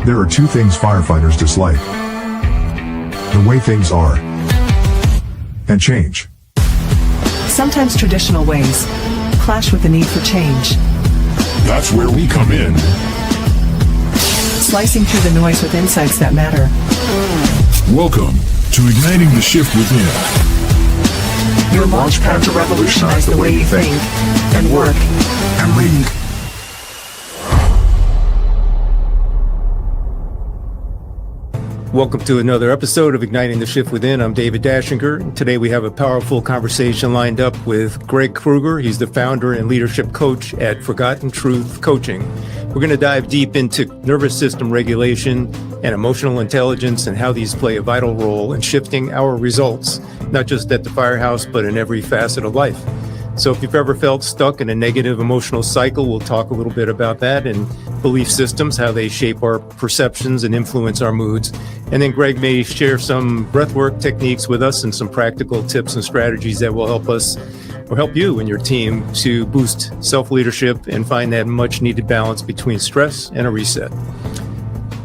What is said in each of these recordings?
There are two things firefighters dislike: the way things are, and change. Sometimes traditional ways clash with the need for change. That's where we come in. Slicing through the noise with insights that matter. Welcome to Igniting the Shift Within. Your launch pad to revolutionize the way you think and work And lead. Welcome to another episode of Igniting the Shift Within. I'm David Dachinger. Today we have a powerful conversation lined up with Greg Kruger. He's the founder and leadership coach at Forgotten Truth Coaching. We're going to dive deep into nervous system regulation and emotional intelligence and how these play a vital role in shifting our results, not just at the firehouse, but in every facet of life. So if you've ever felt stuck in a negative emotional cycle, we'll talk a little bit about that and belief systems, how they shape our perceptions and influence our moods. And then Greg may share some breathwork techniques with us and some practical tips and strategies that will help us or help you and your team to boost self-leadership and find that much needed balance between stress and a reset.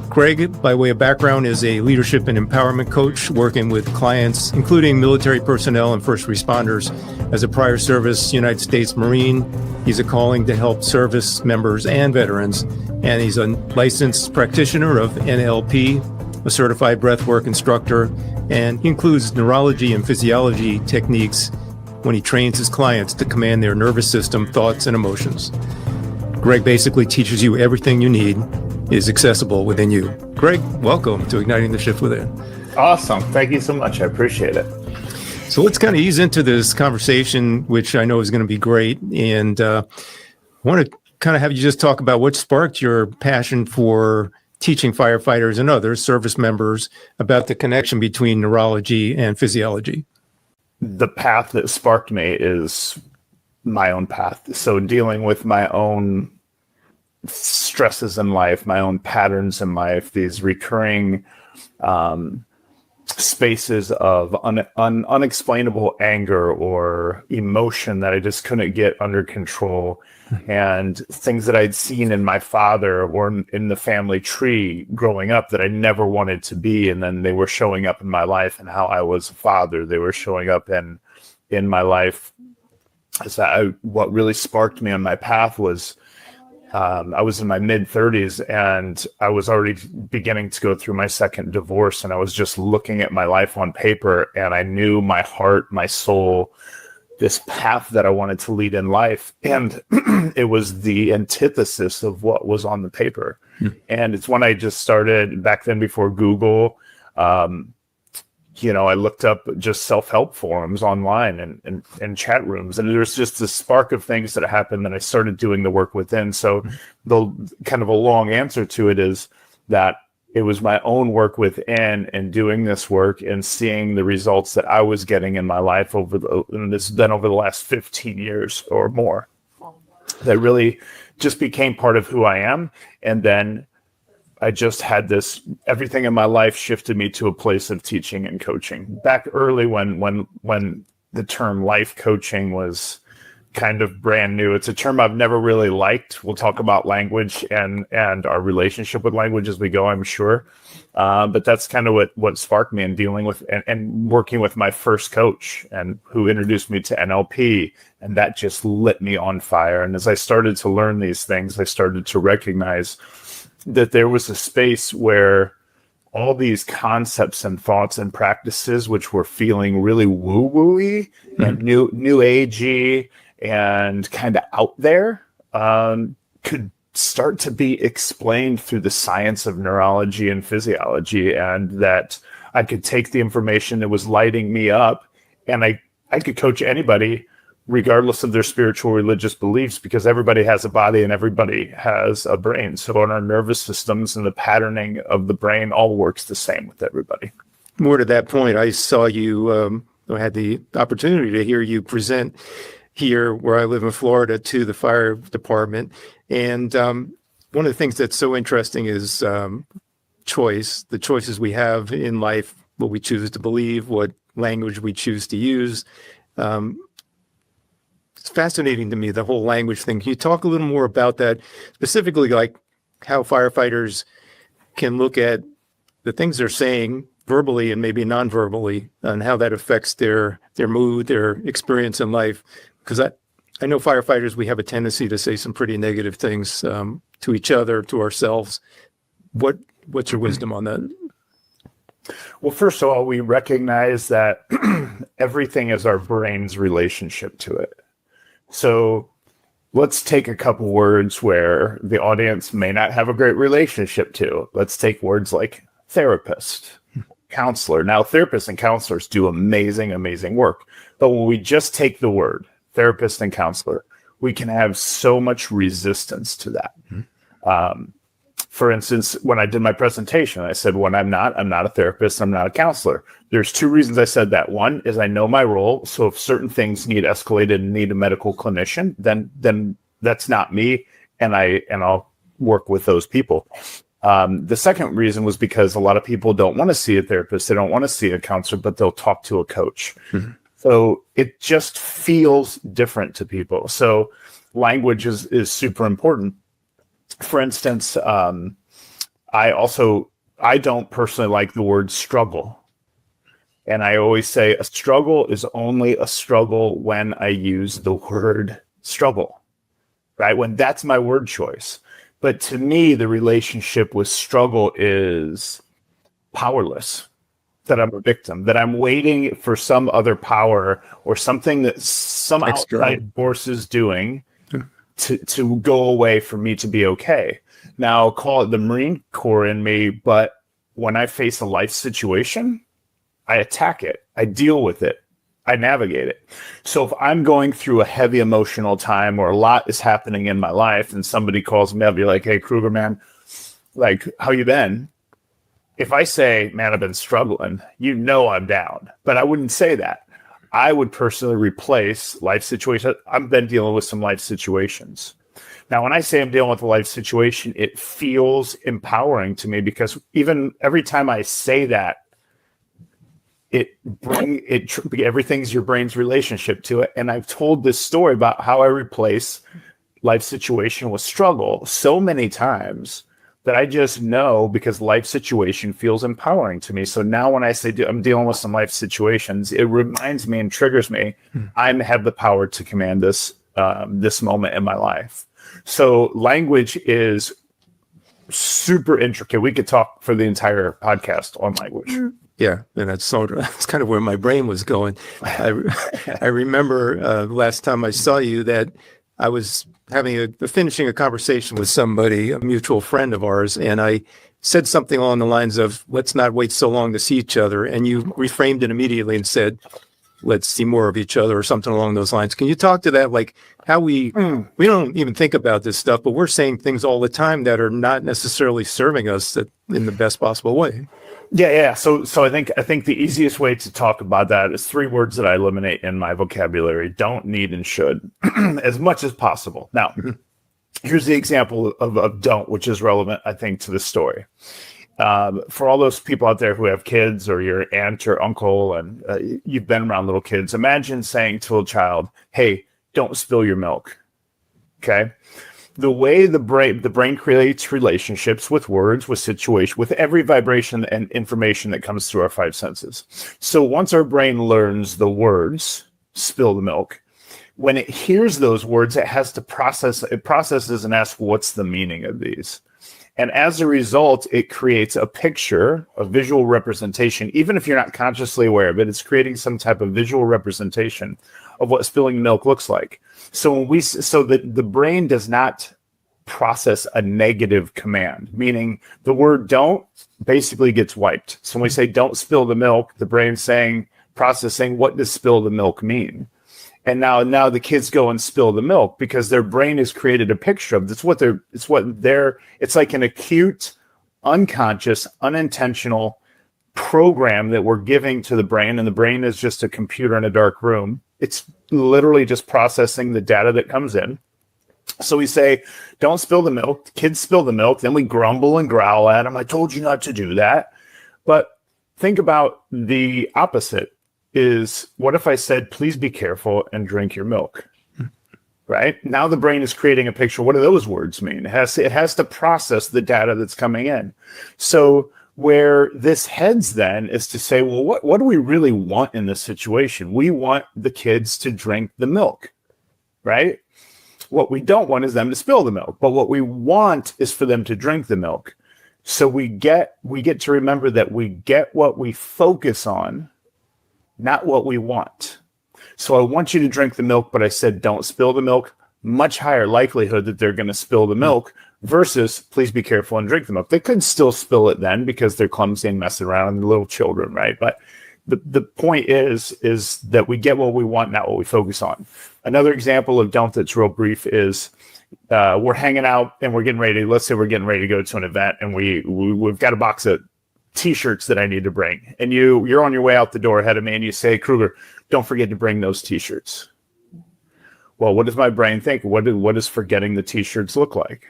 Greg, by way of background, is a leadership and empowerment coach working with clients, including military personnel and first responders. As a prior service United States Marine, he's a calling to help service members and veterans, and he's a licensed practitioner of NLP, a certified breathwork instructor, and he includes neurology and physiology techniques when he trains his clients to command their nervous system, thoughts, and emotions. Greg basically teaches you everything you need is accessible within you. Greg, welcome to Igniting the Shift Within. Awesome. Thank you so much. I appreciate it. So let's kind of ease into this conversation, which I know is going to be great. And I want to kind of have you just talk about what sparked your passion for teaching firefighters and other service members about the connection between neurology and physiology. The path that sparked me is my own path. So dealing with my own stresses in life, my own patterns in life, these recurring spaces of unexplainable anger or emotion that I just couldn't get under control, and things that I'd seen in my father or in the family tree growing up that I never wanted to be, and then they were showing up in my life and how I was a father. They were showing up in my life. What really sparked me on my path was I was in my mid-30s and I was already beginning to go through my second divorce, and I was just looking at my life on paper, and I knew my heart, my soul, this path that I wanted to lead in life. And it was the antithesis of what was on the paper. And it's when I just started back then before Google. I looked up just self-help forums online and chat rooms, and there's just this spark of things that happened, and I started doing the work within. So the kind of a long answer to it is that it was my own work within and doing this work and seeing the results that I was getting in my life over the last 15 years or more that really just became part of who I am. And then I just had this, everything in my life shifted me to a place of teaching and coaching. Back early when the term life coaching was kind of brand new. It's a term I've never really liked. We'll talk about language and our relationship with language as we go, I'm sure. But that's kind of what sparked me in dealing with and working with my first coach, and who introduced me to NLP. And that just lit me on fire. And as I started to learn these things, I started to recognize that there was a space where all these concepts and thoughts and practices, which were feeling really woo-woo-y and new agey and kind of out there, could start to be explained through the science of neurology and physiology, and that I could take the information that was lighting me up, and I could coach anybody regardless of their spiritual religious beliefs, because everybody has a body and everybody has a brain. So on our nervous systems and the patterning of the brain all works the same with everybody. More to that point, I saw you, I had the opportunity to hear you present here where I live in Florida to the fire department. And one of the things that's so interesting is choice, the choices we have in life, what we choose to believe, what language we choose to use. It's fascinating to me, the whole language thing. Can you talk a little more about that, specifically like how firefighters can look at the things they're saying verbally and maybe non-verbally and how that affects their mood, their experience in life. Because I know firefighters, we have a tendency to say some pretty negative things to each other, to ourselves. What's your wisdom on that? Well, first of all, we recognize that everything is our brain's relationship to it. So let's take a couple words where the audience may not have a great relationship to. Let's take words like therapist, counselor. Now, therapists and counselors do amazing, amazing work. But when we just take the word therapist and counselor, we can have so much resistance to that. For instance, when I did my presentation, I said, when I'm not a therapist, I'm not a counselor. There's two reasons I said that. One is I know my role. So if certain things need escalated and need a medical clinician, then that's not me. And I'll work with those people. The second reason was because a lot of people don't want to see a therapist. They don't want to see a counselor, but they'll talk to a coach. Mm-hmm. So it just feels different to people. So language is super important. For instance, I don't personally like the word struggle. And I always say a struggle is only a struggle when I use the word struggle, right? When that's my word choice. But to me, the relationship with struggle is powerless, that I'm a victim, that I'm waiting for some other power or something that some outside force is doing to go away for me to be okay. Now, call it the Marine Corps in me, but when I face a life situation, I attack it. I deal with it. I navigate it. So if I'm going through a heavy emotional time or a lot is happening in my life and somebody calls me up, you're like, hey, Kruger, man, like, how you been? If I say, man, I've been struggling, I'm down. But I wouldn't say that. I would personally replace life situation. I've been dealing with some life situations. Now, when I say I'm dealing with a life situation, it feels empowering to me because even every time I say that, everything's your brain's relationship to it. And I've told this story about how I replace life situation with struggle so many times that I just know because life situation feels empowering to me. So now when I say I'm dealing with some life situations, it reminds me and triggers me, I have the power to command this moment in my life. So language is super intricate. We could talk for the entire podcast on language. Yeah, and that's kind of where my brain was going. I remember last time I saw you that I was finishing a conversation with somebody, a mutual friend of ours, and I said something along the lines of, let's not wait so long to see each other. And you reframed it immediately and said, let's see more of each other or something along those lines. Can you talk to that? Like how we don't even think about this stuff, but we're saying things all the time that are not necessarily serving us in the best possible way. Yeah. So I think the easiest way to talk about that is 3 words that I eliminate in my vocabulary: don't, need, and should, as much as possible. Now, here's the example of don't, which is relevant, I think, to the story. For all those people out there who have kids or your aunt or uncle and you've been around little kids, imagine saying to a child, hey, don't spill your milk. Okay. The way the brain creates relationships with words, with situation, with every vibration and information that comes through our 5 senses. So once our brain learns the words, spill the milk, when it hears those words, it has to processes and asks, what's the meaning of these? And as a result, it creates a picture, a visual representation. Even if you're not consciously aware of it, it's creating some type of visual representation of what spilling milk looks like. So the brain does not process a negative command, meaning the word don't basically gets wiped. So when we say don't spill the milk, the brain's processing, what does spill the milk mean? And now the kids go and spill the milk because their brain has created a picture of it's like an acute, unconscious, unintentional program that we're giving to the brain. And the brain is just a computer in a dark room. It's literally just processing the data that comes in. So we say, don't spill the milk. Kids spill the milk. Then we grumble and growl at them. I told you not to do that. But think about the opposite. Is what if I said, please be careful and drink your milk? right? Now the brain is creating a picture. What do those words mean? It has to process the data that's coming in. So where this heads then is to say, well, what do we really want in this situation? We want the kids to drink the milk, right? What we don't want is them to spill the milk, but what we want is for them to drink the milk. So we get to remember that we get what we focus on, not what we want. So I want you to drink the milk, but I said don't spill the milk. Much higher likelihood that they're going to spill the milk versus please be careful and drink the milk. They could still spill it then because they're clumsy and messing around and they're little children, right? But the point is that we get what we want, not what we focus on. Another example of don't that's real brief is we're hanging out and we're getting ready. Let's say we're getting ready to go to an event and we've got a box of T-shirts that I need to bring. And you're on your way out the door ahead of me and you say, Kruger, don't forget to bring those T-shirts. Well, what does my brain think? What does forgetting the T-shirts look like?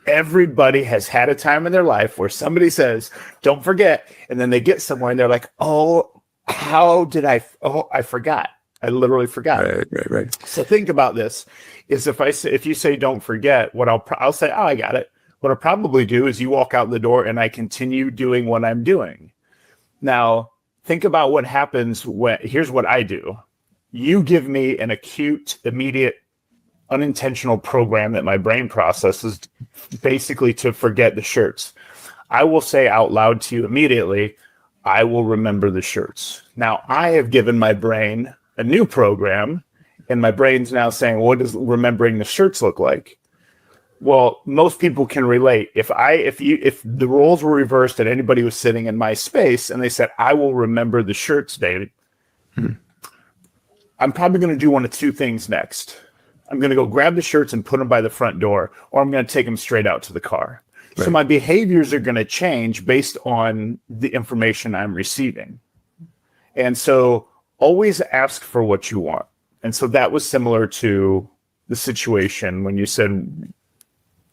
Everybody has had a time in their life where somebody says, don't forget. And then they get somewhere and they're like, oh, I forgot. I literally forgot. Right. So think about this is if you say, don't forget, what I'll say, oh, I got it. What I'll probably do is you walk out the door and I continue doing what I'm doing. Now, think about what happens here's what I do. You give me an acute, immediate, unintentional program that my brain processes basically to forget the shirts. I will say out loud to you immediately, I will remember the shirts. Now, I have given my brain a new program, and my brain's now saying, what does remembering the shirts look like? Well, most people can relate. If the roles were reversed and anybody was sitting in my space and they said, I will remember the shirts, David, I'm probably going to do one of two things next. I'm going to go grab the shirts and put them by the front door, or I'm going to take them straight out to the car. Right. So my behaviors are going to change based on the information I'm receiving. And so always ask for what you want. And so that was similar to the situation when you said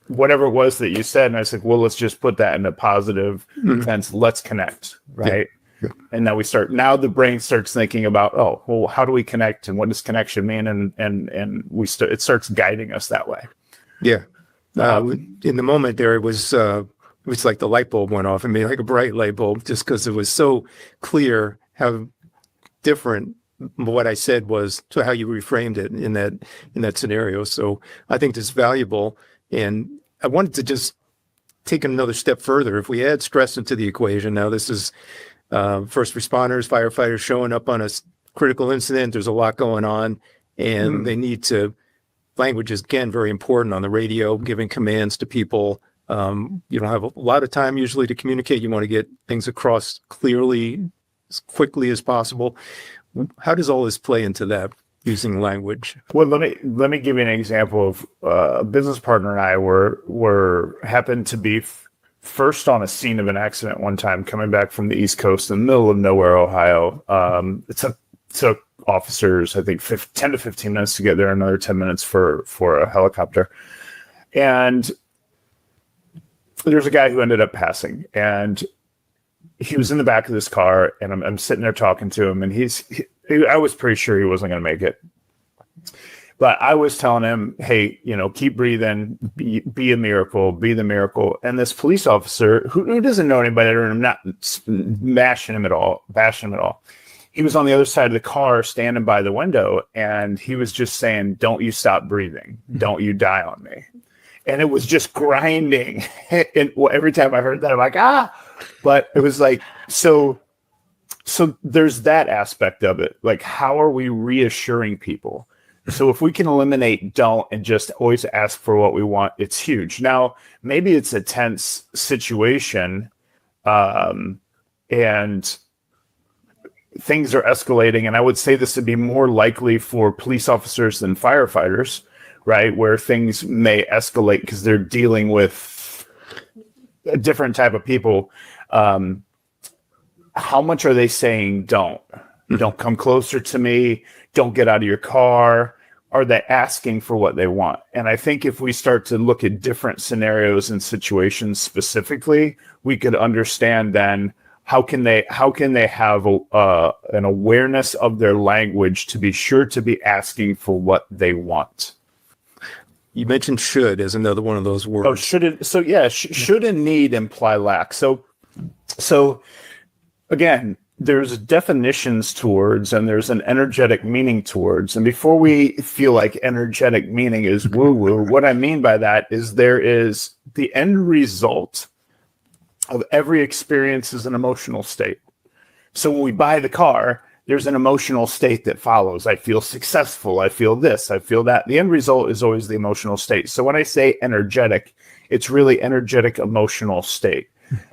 whatever it was that you said. And I said, well, let's just put that in a positive sense. Let's connect. Right. Yeah. And now the brain starts thinking about, oh, well, how do we connect and what does connection mean? And it starts guiding us that way. Yeah. In the moment there, it was like the light bulb went off. I mean, like a bright light bulb, just because it was so clear how different what I said was to how you reframed it in that scenario. So I think that's valuable. And I wanted to just take another step further. If we add stress into the equation, now this is first responders, firefighters showing up on a critical incident. There's a lot going on, and they need to. Language is, again, very important on the radio, giving commands to people. You don't have a lot of time usually to communicate. You want to get things across clearly, as quickly as possible. How does all this play into that using language? Well, let me give you an example of a business partner and I happened to be first on a scene of an accident one time coming back from the East Coast in the middle of nowhere, Ohio. It took officers, I think, 10 to 15 minutes to get there, another 10 minutes for a helicopter. And there's a guy who ended up passing, and he was in the back of this car, and I'm sitting there talking to him, and I was pretty sure he wasn't going to make it. But I was telling him, hey, keep breathing, be a miracle, be the miracle. And this police officer who doesn't know anybody, I'm not bashing him at all. He was on the other side of the car standing by the window, and he was just saying, don't you stop breathing. Don't you die on me. And it was just grinding. And every time I heard that, I'm like, ah. But it was like, so there's that aspect of it. Like, how are we reassuring people? So if we can eliminate don't and just always ask for what we want, it's huge. Now, maybe it's a tense situation, and things are escalating. And I would say this would be more likely for police officers than firefighters, right? Where things may escalate because they're dealing with a different type of people. How much are they saying don't come closer to me? Don't get out of your car. Are they asking for what they want? And I think if we start to look at different scenarios and situations specifically, we could understand then how can they have an awareness of their language to be sure to be asking for what they want. You mentioned should as another one of those words. Oh, should it? So yeah, should and need imply lack. So again, there's definitions towards, and there's an energetic meaning towards. And before we feel like energetic meaning is woo-woo, what I mean by that is there is the end result of every experience is an emotional state. So when we buy the car, there's an emotional state that follows. I feel successful. I feel this. I feel that. The end result is always the emotional state. So when I say energetic, it's really energetic emotional state.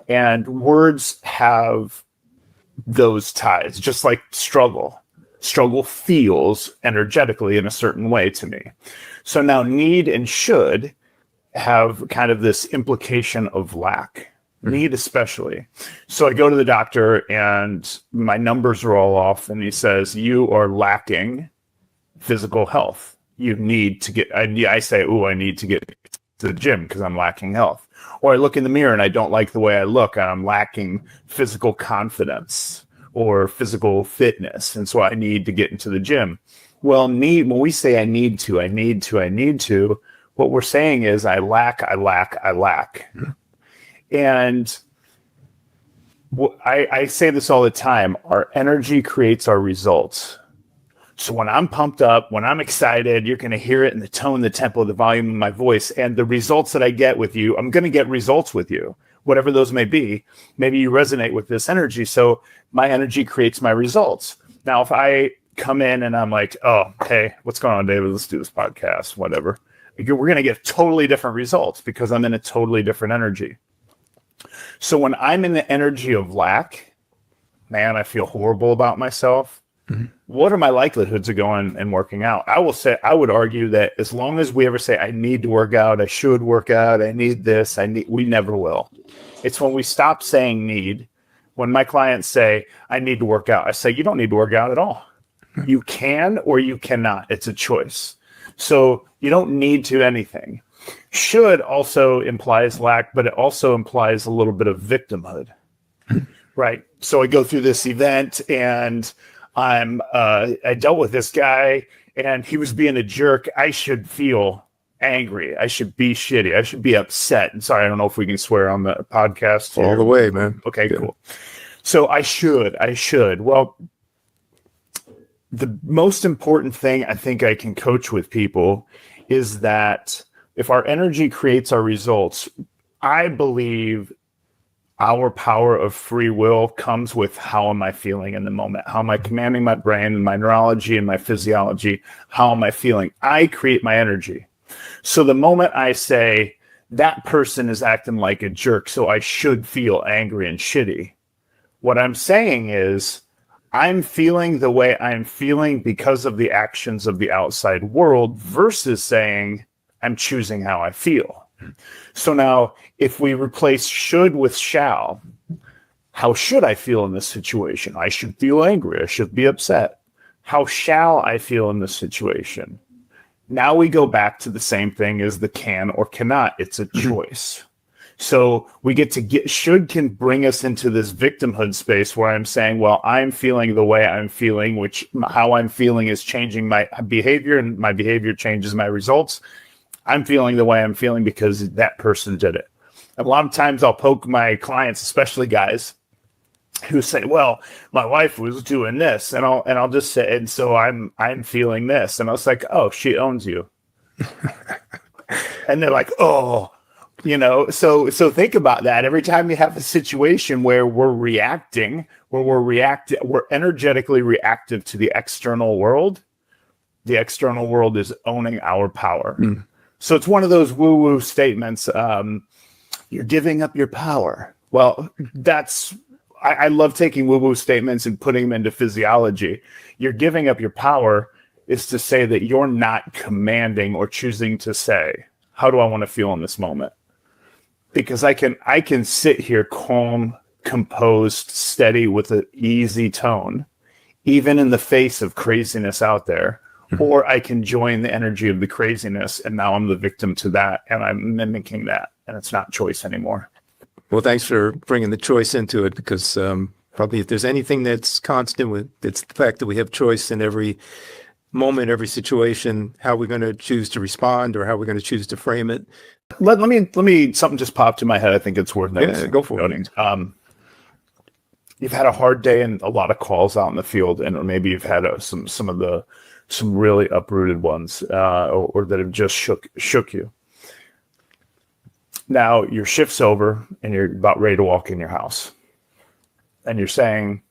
And words have those ties, just like struggle. Struggle feels energetically in a certain way to me. So now need and should have kind of this implication of lack. Need especially. So I go to the doctor and my numbers are all off, and he says, you are lacking physical health. You need to get, I say, I need to get to the gym because I'm lacking health. Or I look in the mirror and I don't like the way I look. I'm lacking physical confidence or physical fitness. And so I need to get into the gym. Well, when we say I need to, what we're saying is I lack. And I say this all the time, our energy creates our results. So when I'm pumped up, when I'm excited, you're going to hear it in the tone, the tempo, the volume of my voice. And the results that I get with you, I'm going to get results with you, whatever those may be. Maybe you resonate with this energy. So my energy creates my results. Now, if I come in and I'm like, oh, hey, what's going on, David? Let's do this podcast, whatever. We're going to get totally different results because I'm in a totally different energy. So when I'm in the energy of lack, man, I feel horrible about myself. Mm-hmm. What are my likelihoods of going and working out? I would argue that as long as we ever say, I need to work out, I should work out, I need this, we never will. It's when we stop saying need. When my clients say, I need to work out, I say, you don't need to work out at all. You can or you cannot. It's a choice. So you don't need to anything. Should also implies lack, but it also implies a little bit of victimhood, right? So I go through this event and I dealt with this guy and he was being a jerk. I should feel angry. I should be shitty. I should be upset. And sorry, I don't know if we can swear on the podcast here. All the way, man. Okay, cool. So I should. Well, the most important thing I think I can coach with people is that if our energy creates our results, I believe our power of free will comes with how am I feeling in the moment? How am I commanding my brain and my neurology and my physiology? How am I feeling? I create my energy. So the moment I say that person is acting like a jerk, so I should feel angry and shitty, what I'm saying is I'm feeling the way I'm feeling because of the actions of the outside world versus saying I'm choosing how I feel. So now if we replace should with shall, how should I feel in this situation? I should feel angry. I should be upset. How shall I feel in this situation? Now we go back to the same thing as the can or cannot. It's a choice. So we should can bring us into this victimhood space where I'm saying, well, I'm feeling the way I'm feeling, which how I'm feeling is changing my behavior and my behavior changes my results. I'm feeling the way I'm feeling because that person did it. A lot of times I'll poke my clients, especially guys who say, well, my wife was doing this and I'll just say, and so I'm feeling this. And I was like, oh, she owns you. And they're like, oh, so think about that. Every time you have a situation where we're energetically reactive to the external world is owning our power. Mm. So it's one of those woo-woo statements. You're giving up your power. Well, I love taking woo-woo statements and putting them into physiology. You're giving up your power is to say that you're not commanding or choosing to say, how do I want to feel in this moment? Because I can sit here calm, composed, steady with an easy tone, even in the face of craziness out there. Or I can join the energy of the craziness, and now I'm the victim to that, and I'm mimicking that, and it's not choice anymore. Well, thanks for bringing the choice into it, because probably if there's anything that's constant it's the fact that we have choice in every moment, every situation, how we're going to choose to respond or how we're going to choose to frame it. Let me something just popped in my head. I think it's worth noting. Yeah, go for it. You've had a hard day and a lot of calls out in the field, and maybe you've had some really uprooted ones, or that have just shook you. Now your shift's over and you're about ready to walk in your house, and you're saying,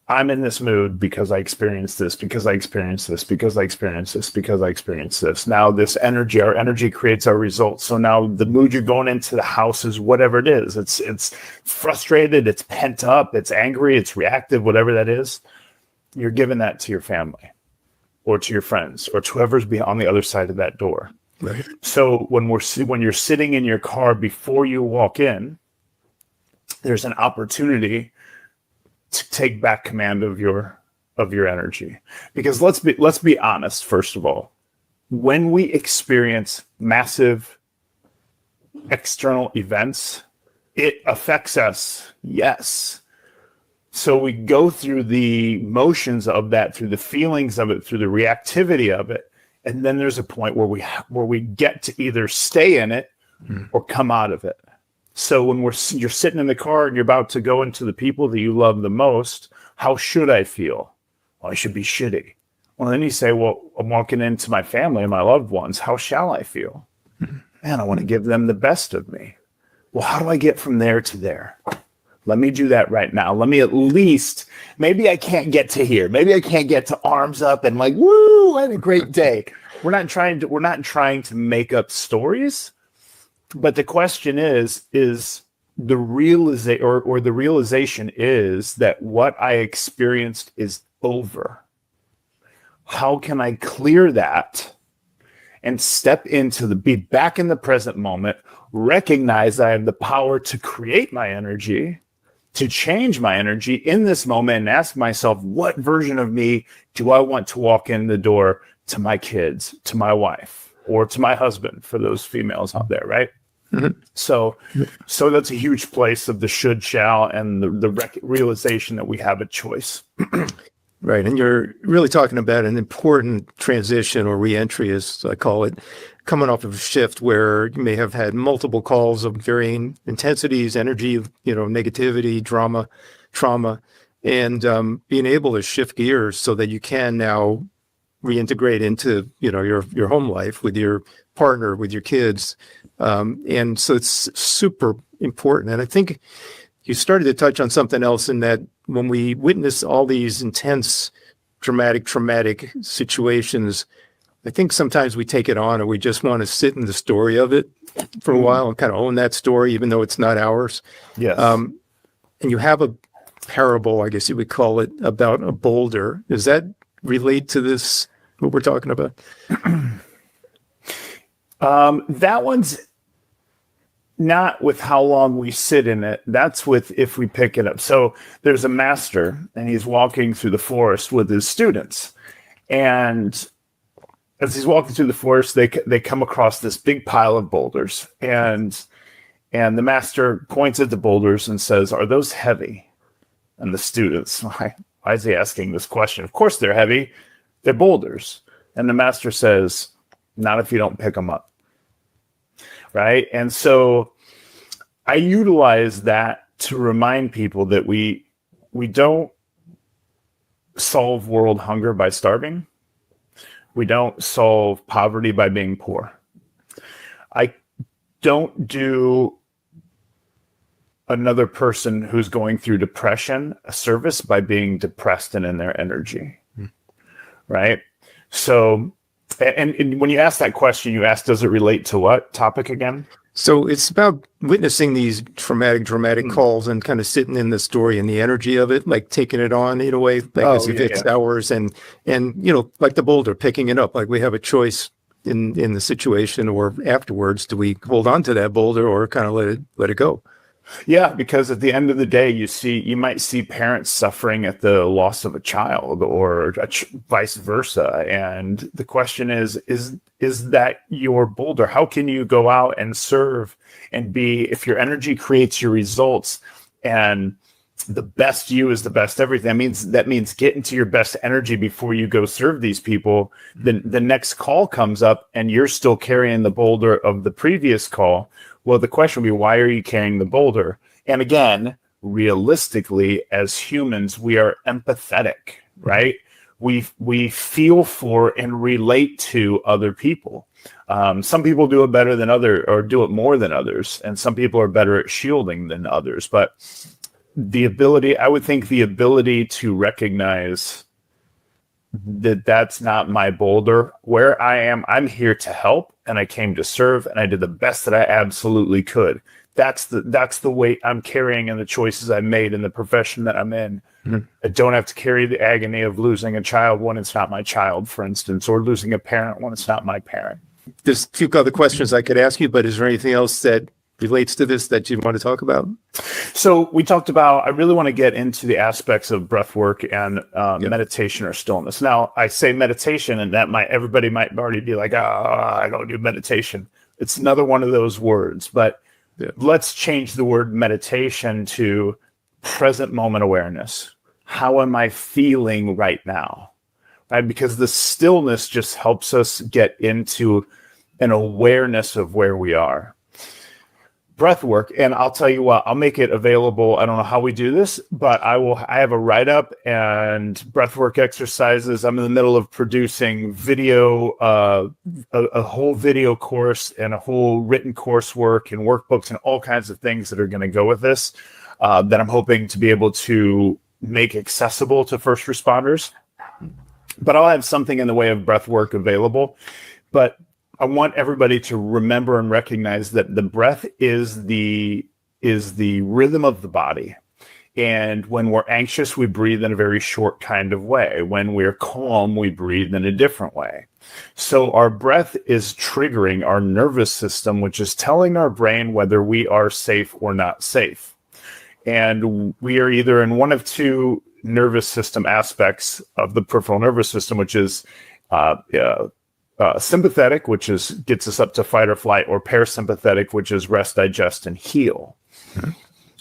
I'm in this mood because I experienced this, because I experienced this, because I experienced this, because I experienced this. Now this energy, our energy creates our results. So now the mood you're going into the house is whatever it is. It's frustrated, it's pent up, it's angry, it's reactive, whatever that is. You're giving that to your family or to your friends or to whoever's on the other side of that door. Right. So when you're sitting in your car before you walk in, there's an opportunity to take back command of your energy. Because let's be honest, first of all, when we experience massive external events, it affects us, yes. So we go through the motions of that, through the feelings of it, through the reactivity of it, and then there's a point where we get to either stay in it or come out of it. So when you're sitting in the car and you're about to go into the people that you love the most, how should I feel? Well, I should be shitty. Well, then you say, well, I'm walking into my family and my loved ones. How shall I feel? Man, I want to give them the best of me. Well, how do I get from there to there? Let me do that right now. Let me at least, maybe I can't get to here. Maybe I can't get to arms up and like, woo, I had a great day. We're not trying to make up stories. But the question is the realization is that what I experienced is over. How can I clear that and be back in the present moment, recognize that I have the power to create my energy, to change my energy in this moment, and ask myself, what version of me do I want to walk in the door to my kids, to my wife, or to my husband, for those females out there, right? Mm-hmm. So that's a huge place of the should, shall, and the realization that we have a choice. Right. And you're really talking about an important transition or reentry, as I call it, coming off of a shift where you may have had multiple calls of varying intensities, energy, negativity, drama, trauma, and being able to shift gears so that you can now reintegrate into, your home life with your partner, with your kids. And so it's super important. And I think you started to touch on something else in that when we witness all these intense, traumatic situations, I think sometimes we take it on or we just want to sit in the story of it for a while and kind of own that story, even though it's not ours. Yes. And you have a parable, I guess you would call it, about a boulder. Does that relate to this, what we're talking about? That one's not with how long we sit in it. That's with if we pick it up. So there's a master and he's walking through the forest with his students. And as he's walking through the forest, they come across this big pile of boulders. And the master points at the boulders and says, "Are those heavy?" And the students, why is he asking this question? Of course they're heavy. They're boulders. And the master says, "Not if you don't pick them up." Right. And so I utilize that to remind people that we don't solve world hunger by starving. We don't solve poverty by being poor. I don't do another person who's going through depression a service by being depressed and in their energy. Right. So, and when you ask that question, you ask, does it relate to what topic again? So it's about witnessing these dramatic calls and kind of sitting in the story and the energy of it, like taking it on in a way, like as if it's ours and, like the boulder, picking it up, like we have a choice in the situation, or afterwards, do we hold on to that boulder or kind of let it go? Yeah, because at the end of the day, you might see parents suffering at the loss of a child or vice versa. And the question is that your boulder? How can you go out and serve and be, if your energy creates your results and the best you is the best everything. That means get into your best energy before you go serve these people. Then the next call comes up and you're still carrying the boulder of the previous call. Well, the question would be, why are you carrying the boulder? And again, realistically, as humans, we are empathetic, right? We feel for and relate to other people. Some people do it better than others, or do it more than others, and some people are better at shielding than others. But I would think the ability to recognize that that's not my boulder. Where I am, I'm here to help, and I came to serve, and I did the best that I absolutely could. That's the weight I'm carrying and the choices I made in the profession that I'm in. Mm-hmm. I don't have to carry the agony of losing a child when it's not my child, for instance, or losing a parent when it's not my parent. There's a few other questions I could ask you, but is there anything else that relates to this that you want to talk about? So we talked about, I really want to get into the aspects of breath work and meditation or stillness. Now, I say meditation, and everybody might already be like, I don't do meditation. It's another one of those words, but let's change the word meditation to present moment awareness. How am I feeling right now? Right? Because the stillness just helps us get into an awareness of where we are. Breath work, and I'll tell you what, I'll make it available. I don't know how we do this, but I have a write-up and breathwork exercises. I'm in the middle of producing video, a whole video course and a whole written coursework and workbooks and all kinds of things that are going to go with this, that I'm hoping to be able to make accessible to first responders. But I'll have something in the way of breathwork available. But I want everybody to remember and recognize that the breath is the rhythm of the body. And when we're anxious, we breathe in a very short kind of way. When we're calm, we breathe in a different way. So our breath is triggering our nervous system, which is telling our brain whether we are safe or not safe. And we are either in one of two nervous system aspects of the peripheral nervous system, which is sympathetic, which gets us up to fight or flight, or parasympathetic, which is rest, digest, and heal. Mm-hmm.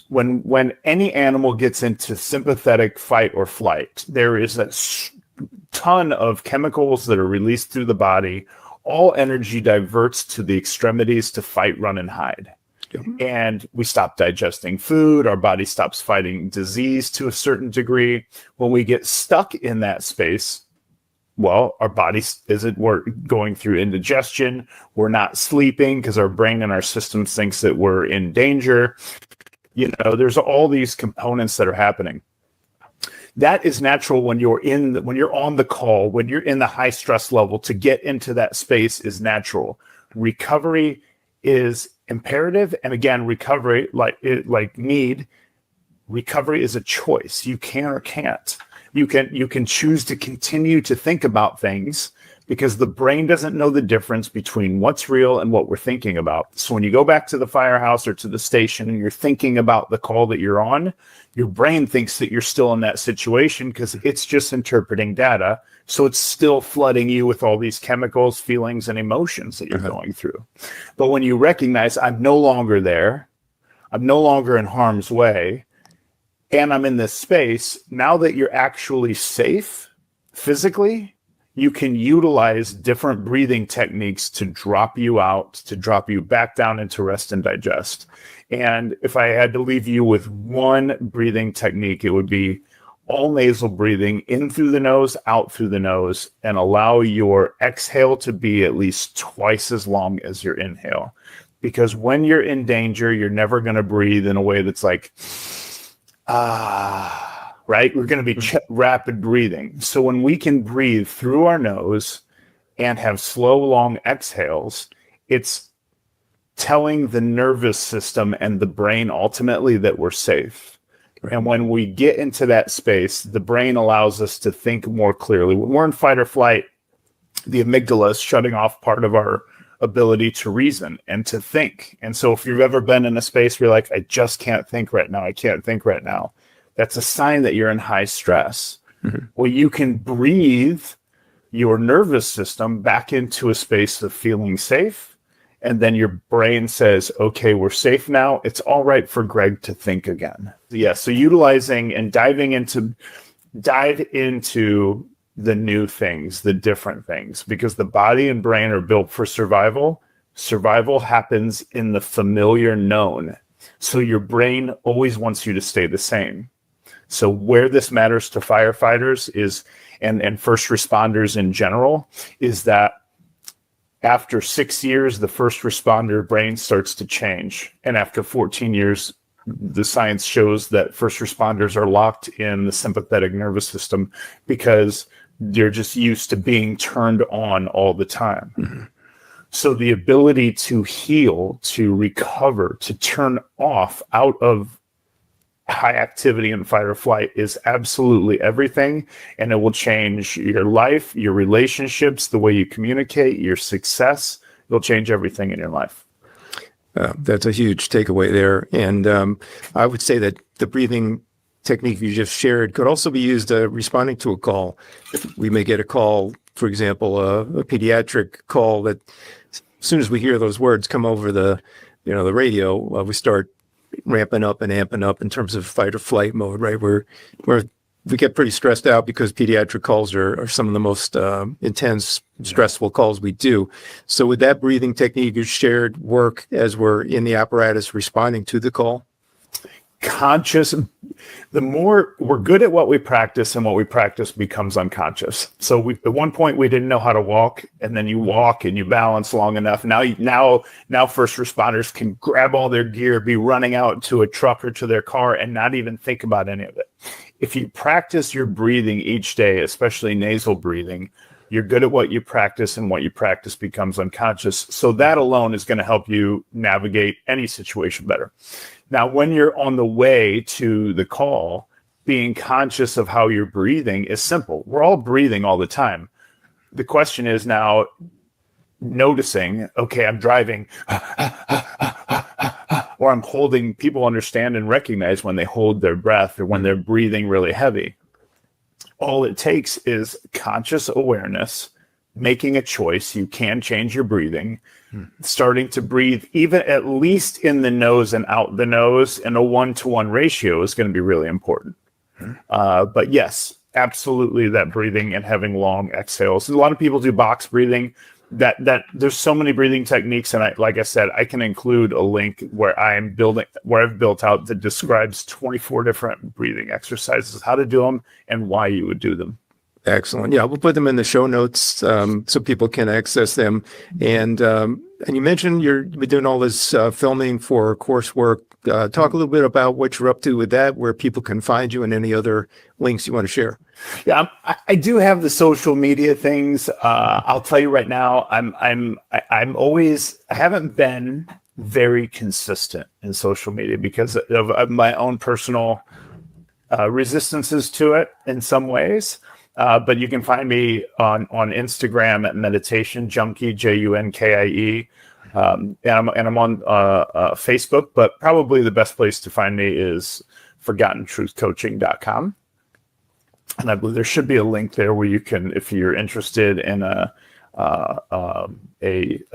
When any animal gets into sympathetic fight or flight, there is a ton of chemicals that are released through the body. All energy diverts to the extremities to fight, run, and hide. And we stop digesting food. Our body stops fighting disease to a certain degree. When we get stuck in that space, well, our body we're going through indigestion. We're not sleeping because our brain and our system thinks that we're in danger. There's all these components that are happening. That is natural when you're on the call, when you're in the high stress level. To get into that space is natural. Recovery is imperative, and again, recovery recovery is a choice. You can or can't. You can choose to continue to think about things because the brain doesn't know the difference between what's real and what we're thinking about. So when you go back to the firehouse or to the station and you're thinking about the call that you're on, your brain thinks that you're still in that situation because it's just interpreting data. So it's still flooding you with all these chemicals, feelings, and emotions that you're going through. But when you recognize I'm no longer there, I'm no longer in harm's way, and I'm in this space, now that you're actually safe physically, you can utilize different breathing techniques to drop you out, to drop you back down into rest and digest. And if I had to leave you with one breathing technique, it would be all nasal breathing, in through the nose, out through the nose, and allow your exhale to be at least twice as long as your inhale. Because when you're in danger, you're never going to breathe in a way that's like, right? We're going to be rapid breathing. So when we can breathe through our nose and have slow, long exhales, it's telling the nervous system and the brain ultimately that we're safe. Right. And when we get into that space, the brain allows us to think more clearly. When we're in fight or flight, the amygdala is shutting off part of our ability to reason and to think. And so if you've ever been in a space where you're like, I just can't think right now, I can't think right now, that's a sign that you're in high stress. Mm-hmm. Well, you can breathe your nervous system back into a space of feeling safe And then your brain says, okay, we're safe now. It's all right for Greg to think again. Yeah. So utilizing and dive into the new things, the different things, because the body and brain are built for survival. Survival happens in the familiar known. So your brain always wants you to stay the same. So where this matters to firefighters is, and first responders in general, is that after 6 years, the first responder brain starts to change. And after 14 years, the science shows that first responders are locked in the sympathetic nervous system because they're just used to being turned on all the time. Mm-hmm. So the ability to heal, to recover, to turn off out of high activity and fight or flight is absolutely everything. And it will change your life, your relationships, the way you communicate, your success. It'll change everything in your life. That's a huge takeaway there. And I would say that the breathing technique you just shared could also be used responding to a call. We may get a call, for example, a pediatric call that as soon as we hear those words come over the radio, we start ramping up and amping up in terms of fight or flight mode, right? We get pretty stressed out because pediatric calls are some of the most intense, stressful calls we do. So would that breathing technique you shared work as we're in the apparatus responding to the call? Conscious, the more we're good at what we practice, and what we practice becomes unconscious. So at one point we didn't know how to walk, and then you walk and you balance long enough. Now first responders can grab all their gear, be running out to a truck or to their car and not even think about any of it. If you practice your breathing each day, especially nasal breathing, you're good at what you practice, and what you practice becomes unconscious. So that alone is going to help you navigate any situation better. Now, when you're on the way to the call, being conscious of how you're breathing is simple. We're all breathing all the time. The question is now noticing, okay, I'm driving, or I'm holding. People understand and recognize when they hold their breath or when they're breathing really heavy. All it takes is conscious awareness, making a choice. You can change your breathing, starting to breathe even at least in the nose and out the nose, and a 1-to-1 ratio is going to be really important. But yes, absolutely, that breathing and having long exhales. A lot of people do box breathing. That there's so many breathing techniques, and like I said, I can include a link where I've built out that describes 24 different breathing exercises, how to do them, and why you would do them. Excellent. Yeah, we'll put them in the show notes so people can access them. And you mentioned you've been doing all this filming for coursework. Talk a little bit about what you're up to with that, where people can find you, and any other links you want to share. Yeah, I do have the social media things. I'll tell you right now, I haven't been very consistent in social media because of my own personal resistances to it in some ways. But you can find me on Instagram at Meditation Junkie, Junkie. And I'm on Facebook, but probably the best place to find me is ForgottenTruthCoaching.com. And I believe there should be a link there where you can, if you're interested in a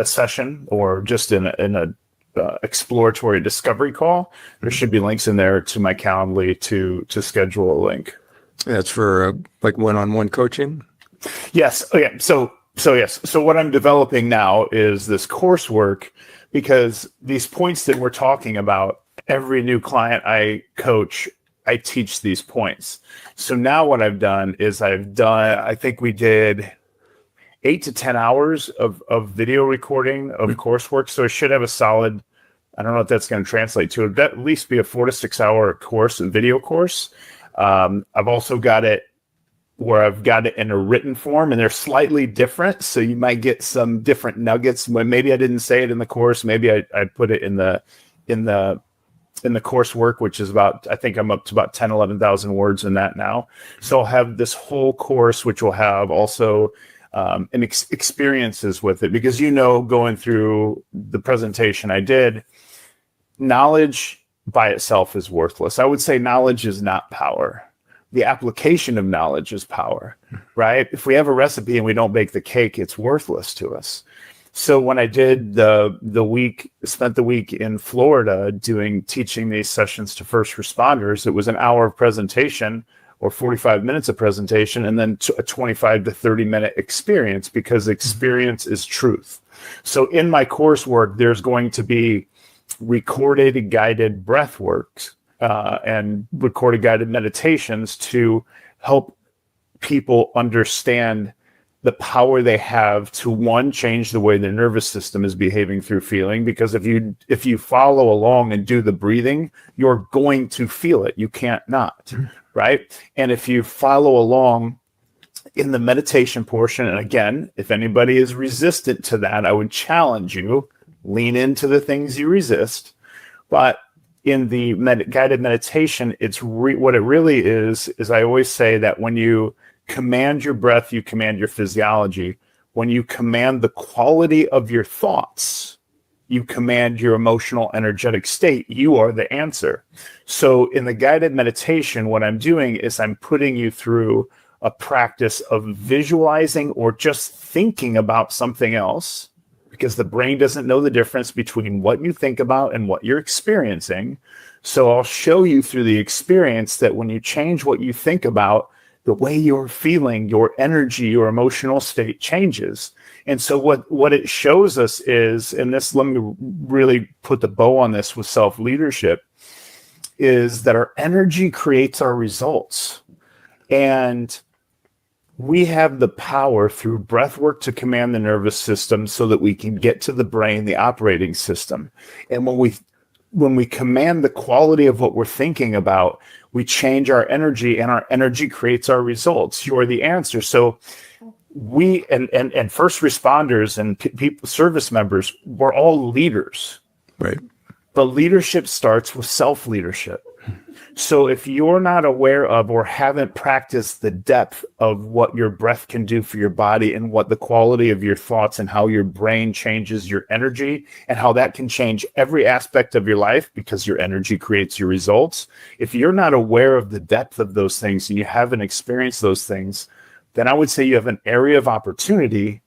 session or just in a exploratory discovery call, there should be links in there to my Calendly to schedule a link. That's for like one-on-one coaching? Yes. Oh, yeah. So yes. So what I'm developing now is this coursework, because these points that we're talking about, every new client I coach, I teach these points. So now what I've done is I think we did 8 to 10 hours of video recording of coursework. So I should have a solid, I don't know what that's going to translate to, at least be a 4 to 6 hour course, a video course. I've also got it where I've got it in a written form, and they're slightly different. So you might get some different nuggets when maybe I didn't say it in the course. Maybe I put it in the coursework, which is I think I'm up to about 10, 11,000 words in that now. So I'll have this whole course, which will have also experiences with it, because, going through the presentation I did, knowledge by itself is worthless. I would say knowledge is not power. The application of knowledge is power, right? If we have a recipe and we don't bake the cake, it's worthless to us. So when I did spent the week in Florida teaching these sessions to first responders, it was an hour of presentation or 45 minutes of presentation, and then a 25 to 30 minute experience, because experience is truth. So in my coursework, there's going to be recorded guided breath works and recorded guided meditations to help people understand the power they have to, one, change the way their nervous system is behaving through feeling. Because if you follow along and do the breathing, you're going to feel it. You can't not, right? And if you follow along in the meditation portion, and again, if anybody is resistant to that, I would challenge you, lean into the things you resist. But in the guided meditation, what it really is I always say that when you command your breath, you command your physiology. When you command the quality of your thoughts, you command your emotional, energetic state. You are the answer. So in the guided meditation, what I'm doing is I'm putting you through a practice of visualizing or just thinking about something else, because the brain doesn't know the difference between what you think about and what you're experiencing. So I'll show you through the experience that when you change what you think about, the way you're feeling, your energy, your emotional state changes. And so what it shows us is, and this, let me really put the bow on this with self-leadership, is that our energy creates our results. And we have the power through breath work to command the nervous system so that we can get to the brain, the operating system. And when we command the quality of what we're thinking about, we change our energy, and our energy creates our results. You're the answer. So we and first responders and people, service members, we're all leaders. Right. But leadership starts with self-leadership. So if you're not aware of or haven't practiced the depth of what your breath can do for your body, and what the quality of your thoughts and how your brain changes your energy, and how that can change every aspect of your life, because your energy creates your results. If you're not aware of the depth of those things and you haven't experienced those things, then I would say you have an area of opportunity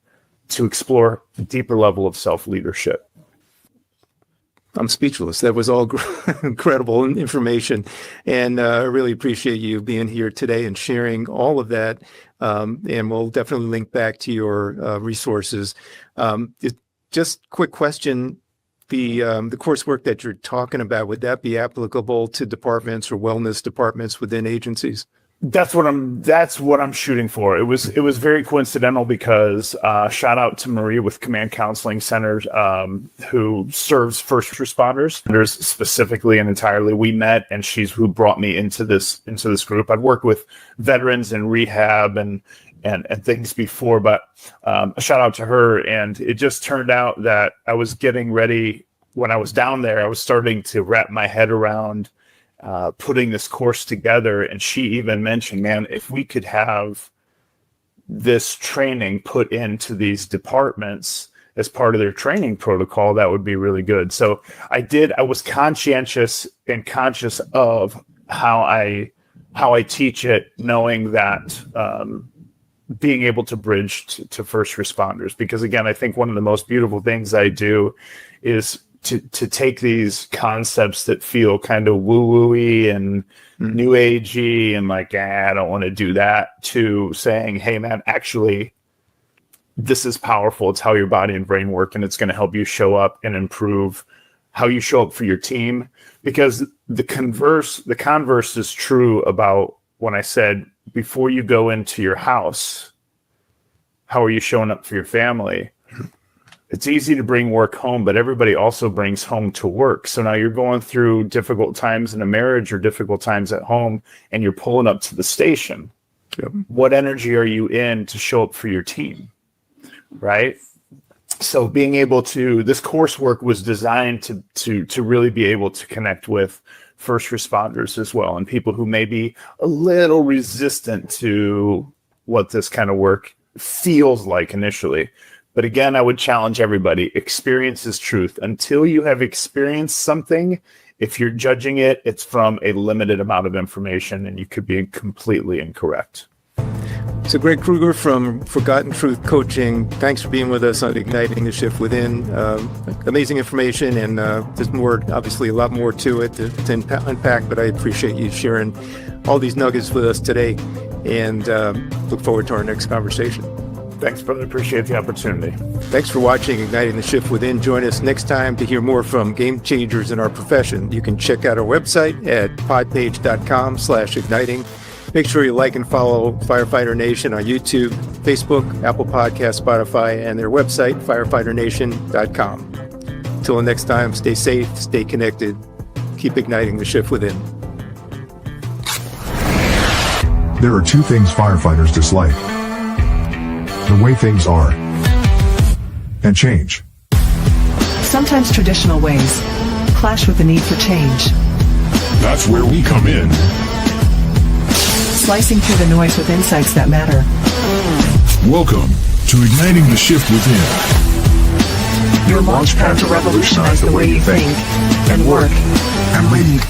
to explore a deeper level of self-leadership. I'm speechless. That was all incredible information. And I really appreciate you being here today and sharing all of that. And we'll definitely link back to your resources. Just quick question. The coursework that you're talking about, would that be applicable to departments or wellness departments within agencies? That's what I'm shooting for. It was very coincidental, because shout out to Marie with Command Counseling Center, who serves first responders specifically and entirely. We met, and she's who brought me into this group. I'd worked with veterans in rehab and things before, but a shout out to her. And it just turned out that I was getting ready when I was down there. I was starting to wrap my head around putting this course together. And she even mentioned, man, if we could have this training put into these departments as part of their training protocol, that would be really good. So I was conscientious and conscious of how I teach it, knowing that being able to bridge to first responders, because again, I think one of the most beautiful things I do is to take these concepts that feel kind of woo-woo-y and new agey and like, I don't want to do that, to saying, hey man, actually, this is powerful. It's how your body and brain work, and it's going to help you show up and improve how you show up for your team. Because the converse is true about when I said, before you go into your house, how are you showing up for your family? It's easy to bring work home, but everybody also brings home to work. So now you're going through difficult times in a marriage or difficult times at home, and you're pulling up to the station. Yep. What energy are you in to show up for your team? Right? So being able to, this coursework was designed to really be able to connect with first responders as well, and people who may be a little resistant to what this kind of work feels like initially. But again, I would challenge everybody, experience is truth. Until you have experienced something, if you're judging it, it's from a limited amount of information, and you could be completely incorrect. So Greg Kruger from Forgotten Truth Coaching, thanks for being with us on Igniting the Shift Within. Amazing information, and there's more, obviously a lot more to it to unpack, but I appreciate you sharing all these nuggets with us today, and look forward to our next conversation. Thanks, brother. Appreciate the opportunity. Thanks for watching Igniting the Shift Within. Join us next time to hear more from game changers in our profession. You can check out our website at podpage.com/igniting. Make sure you like and follow Firefighter Nation on YouTube, Facebook, Apple Podcasts, Spotify, and their website, firefighterNation.com. Till the next time, stay safe, stay connected, keep igniting the shift within. There are two things firefighters dislike: the way things are, and change. Sometimes traditional ways clash with the need for change. That's where we come in. Slicing through the noise with insights that matter. Welcome to Igniting the Shift Within. Your launch pad to revolutionize the way you think and work and lead.